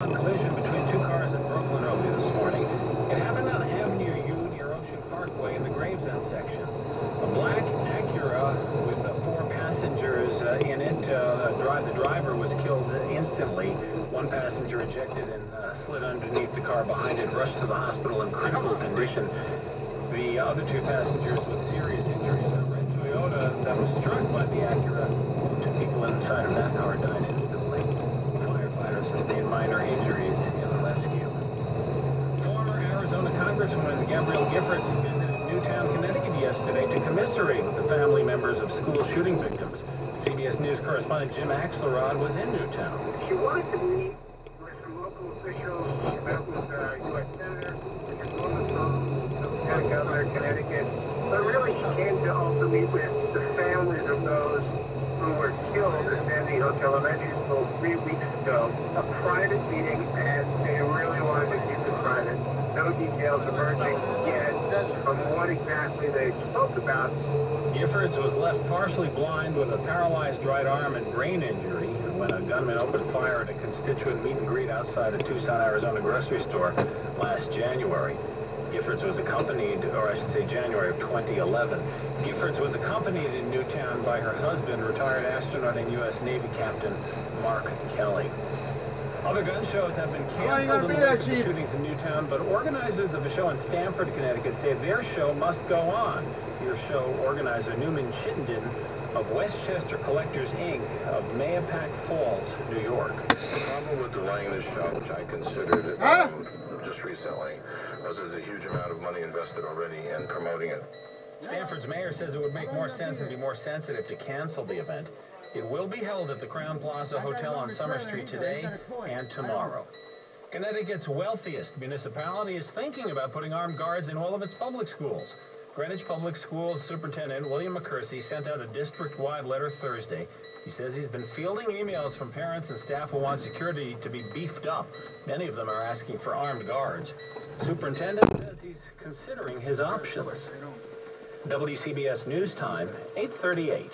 Collision between two cars in Brooklyn early this morning. It happened on Avenue U near Ocean Parkway in the Gravesend section. A black Acura with 4 passengers in it. The driver was killed instantly. One passenger ejected and slid underneath the car behind it, rushed to the hospital in critical condition. The other 2 passengers with serious injuries. A red Toyota that was struck by the Acura. 2 people inside of that car died instantly. Firefighters sustained minor injuries in the rescue. Former Arizona Congresswoman Gabrielle Giffords visited Newtown, Connecticut yesterday to commiserate with the family members of school shooting victims. CBS News correspondent Jim Axelrod was in Newtown. She wanted to meet with some local officials. She met with U.S. Senator, Richard Blumenthal, Lieutenant Governor of Connecticut. But really, she came to also meet with the families of those who were killed at Sandy Hook Elementary School 3 weeks ago. A private meeting, and they really wanted to keep it private. No details emerging yet from what exactly they spoke about. Giffords was left partially blind with a paralyzed right arm and brain injury when a gunman opened fire at a constituent meet and greet outside a Tucson, Arizona grocery store last January. Giffords was accompanied, or I should say January of 2011. Giffords was accompanied in Newtown by her husband, retired astronaut and U.S. Navy Captain Mark Kelly. Other gun shows have been canceled in the shootings in Newtown, but organizers of a show in Stamford, Connecticut say their show must go on. Your show organizer Newman Chittenden of Westchester Collectors, Inc. of Mayapack Falls, New York. The problem with delaying this show, which I considered just recently, was there's a huge amount of money invested already in promoting it. Stamford's mayor says it would make more sense and be more sensitive to cancel the event. It will be held at the Crown Plaza Hotel on Summer Street today and tomorrow. Connecticut's wealthiest municipality is thinking about putting armed guards in all of its public schools. Greenwich Public Schools Superintendent William McCursey sent out a district-wide letter Thursday. He says he's been fielding emails from parents and staff who want security to be beefed up. Many of them are asking for armed guards. The superintendent says he's considering his options. WCBS News Time, 8:38.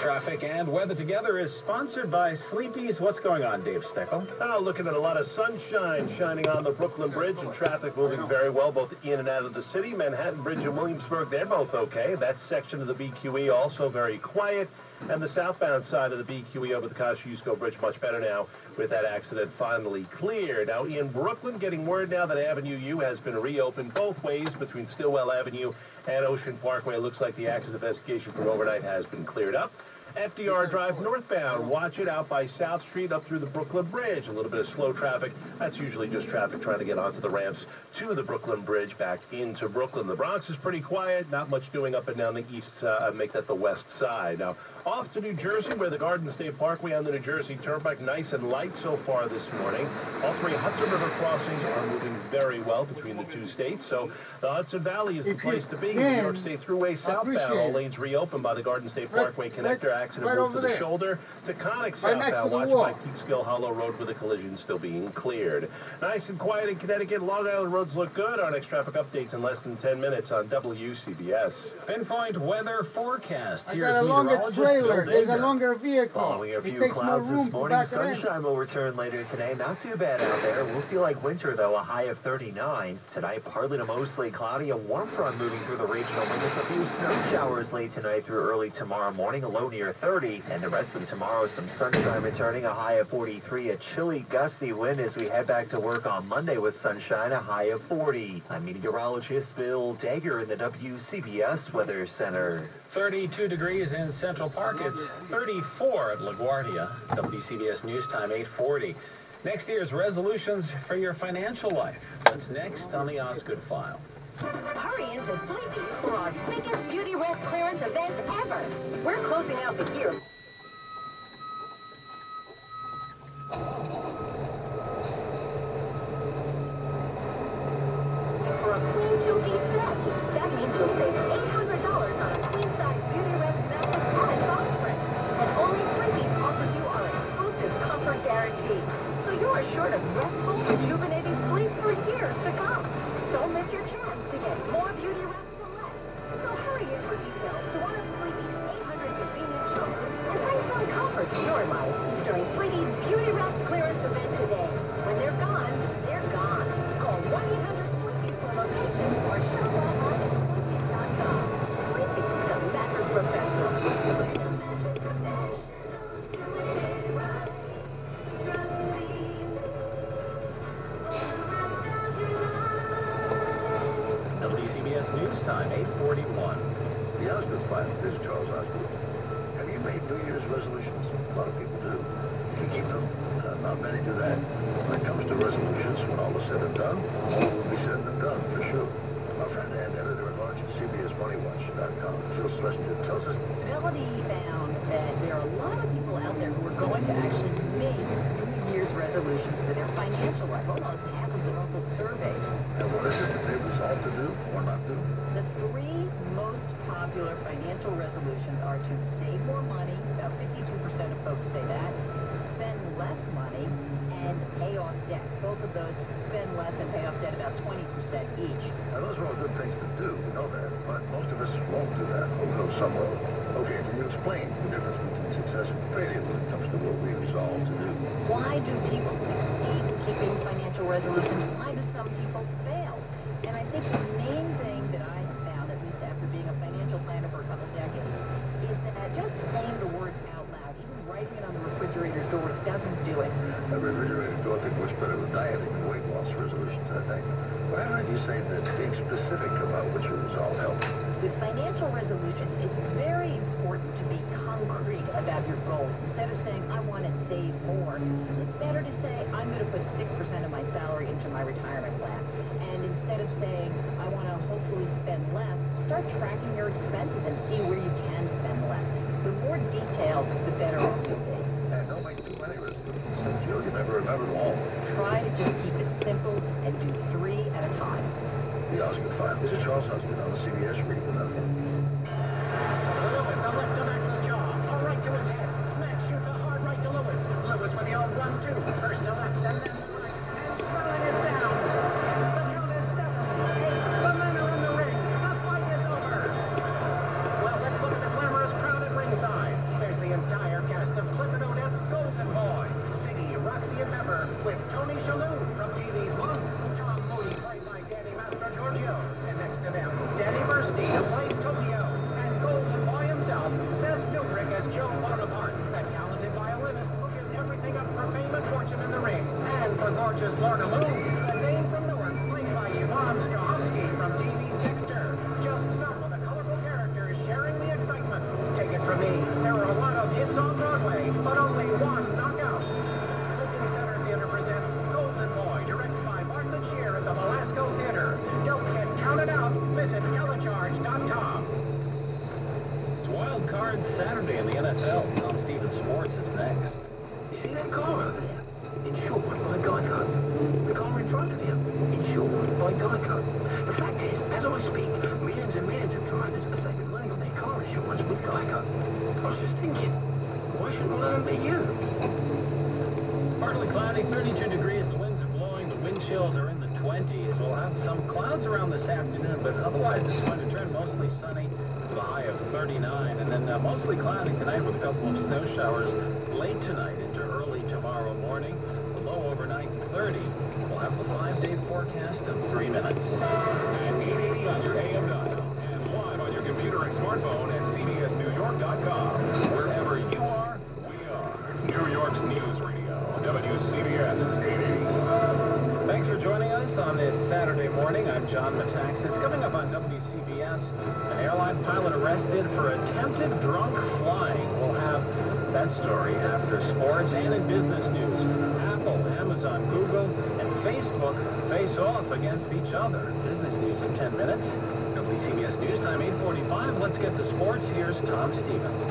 Traffic and weather together is sponsored by Sleepy's. What's going on, Dave Steckel? Looking at a lot of sunshine shining on the Brooklyn Bridge and traffic moving very well both in and out of the city. Manhattan Bridge and Williamsburg, they're both okay. That section of the BQE also very quiet. And the southbound side of the BQE over the Kosciuszko Bridge much better now with that accident finally cleared. Now in Brooklyn, getting word now that Avenue U has been reopened both ways between Stillwell Avenue and Ocean Parkway. It looks like the accident investigation from overnight has been cleared up. FDR Drive northbound, watch it out by South Street up through the Brooklyn Bridge. A little bit of slow traffic. That's usually just traffic trying to get onto the ramps to the Brooklyn Bridge back into Brooklyn. The Bronx is pretty quiet. Not much doing up and down the east, make that the west side. Now, off to New Jersey, where the Garden State Parkway on the New Jersey Turnpike, nice and light so far this morning. All 3 Hudson River crossings are moving very well between the 2 states. So the Hudson Valley is the place to be. The New York State Thruway southbound, all lanes reopened by the Garden State Parkway connector. Accident moved to the shoulder. Taconic southbound, watch by Peekskill Hollow Road with the collision still being cleared. Nice and quiet in Connecticut. Long Island roads look good. Our next traffic updates in less than 10 minutes on WCBS. Pinpoint weather forecast. I got a longer trailer. There's a longer vehicle. Following a few clouds this morning, sunshine will return later today. Not too bad out there. We'll feel like winter, though, a high of 39. Tonight, partly to mostly cloudy. A warm front moving through the regional wind with a few snow showers late tonight through early tomorrow morning, a low near 30. And the rest of tomorrow, some sunshine returning, a high of 43. A chilly, gusty wind as we head back to work on Monday with sunshine, a high of 40. I'm meteorologist Bill Dager in the WCBS Weather Center. 32 degrees in Central Park. It's 34 at LaGuardia. WCBS News Time, 8:40. Next year's resolutions for your financial life. What's next on the Osgood File? Hurry into Sleepy's for our biggest beauty rest clearance event ever. We're closing out the year. For a queen 2-piece set. That means you'll save $800 on a queen-size beauty rest mattress and box spring. And only Sleepy's offers you our exclusive comfort guarantee. So you're assured of restful, rejuvenating sleep for years to come. Don't miss your chance to get more beauty rest for less. So hurry in for details to one of Sleepy's 800 convenient showrooms and bring some comfort to your life during Sleepy's Beauty Rest Clearance event. Time, 8:41. The Osgood File. This is Charles Osgood. Have you made New Year's resolutions? A lot of people do. You keep them. Not many do that. When it comes to resolutions, when all is said and done, all will be said and done, for sure. Our friend and editor-at-large at CBSMoneyWatch.com, Phil Schlesinger, tells us... Fidelity found that there are a lot of people out there who are going to actually make New Year's resolutions for their financial life. Almost half of the local surveys. And what is it that they resolve to do or not do? The three most popular financial resolutions are to save more money, about 52% of folks say that, spend less money, and pay off debt. Both of those, spend less and pay off debt, about 20% each. Now, those are all good things to do, we know that, but most of us won't do that, or will some will. Okay, can you explain the difference between success and failure when it comes to what we resolve to do? Why do people succeed in keeping financial resolutions? Why do some people fail? And I think the main thing that I have found, at least after being a financial planner for a couple decades, is that just saying the words out loud, even writing it on the refrigerator door, doesn't do it. A refrigerator door thing works better with dieting and weight loss resolutions, I think. Why don't you say that being specific about what you resolve helps? With financial resolutions, it's very important to be concrete about your goals. Instead of saying, I want to save more, it's better to say, I'm going to put 6% of my salary into my retirement plan. And instead of saying, I want to hopefully spend less, start tracking your expenses and see where you can spend less. The more detailed, the better off you'll be. And don't make too many resolutions. You'll never remember them all. Try to just keep it simple and do 3 at a time. The Osgood File. This is Charles Osgood on the CBS Reading the Network. Lewis, a left to Max's jaw, a right to his head. Max shoots a hard right to Lewis. Lewis with the old 1-2. First to left, and then to right. And Sterling is down. The count is 7. 8. The men are in the ring. The fight is over. Well, let's look at the glamorous crowd at ringside. There's the entire cast of Clifford Odets' Golden Boy. Siggy, Roxy, and Pepper, with Tony Shalhoub from TV's Monk. Tom Moody, played by Danny Mastro Giorgio. And next to them, Danny Burstein, who plays Tokyo. And Golden Boy himself, Seth Newbrick as Joe Bonaparte, the talented violinist who gives everything up for fame and fortune in the ring. And for gorgeous Lorna Moon, the name from Newark, played by Yvonne Strahovski from TV's Dexter. Just some of the colorful characters sharing the excitement. Take it from me, there are a lot of hits on Broadway, but only one knockout. Lincoln Center Theater presents Golden Boy, directed by Martha Cheer at the Velasco Theater. Don't get counted out. Visit telecharge.com. It's Wild Card Saturday in the NFL. Tom Stevens Sports is next. You see that car over there? Insured by Geico. The car in front of you? Insured by Geico. The fact is, as I speak, millions and millions of drivers are saving money on their car insurance with Geico. I was just thinking, why shouldn't one of them be you? Partly cloudy, 32 degrees. The winds are blowing. The wind chills are in the 20s. We'll have some clouds around this afternoon, but otherwise it's going to turn mostly sunny with a high of 39. And then mostly cloudy tonight with a couple of snow showers late tonight into early tomorrow morning. The low overnight 30. We'll have the 5-day forecast in 3 minutes. At 880 on your AM dial and live on your computer and smartphone at cbsnewyork.com. Wherever you are, we are. New York's News Radio, WCBS 880. Thanks for joining us on this Saturday morning. I'm John Metaxas. Coming up on WCBS, an airline pilot arrested for attempted drunk flying. We'll have that story after sports and in business news. Apple, Amazon, Google, and Facebook face off against each other. Business news in 10 minutes. WCBS News Time 8:45. Let's get to sports. Here's Tom Stevens.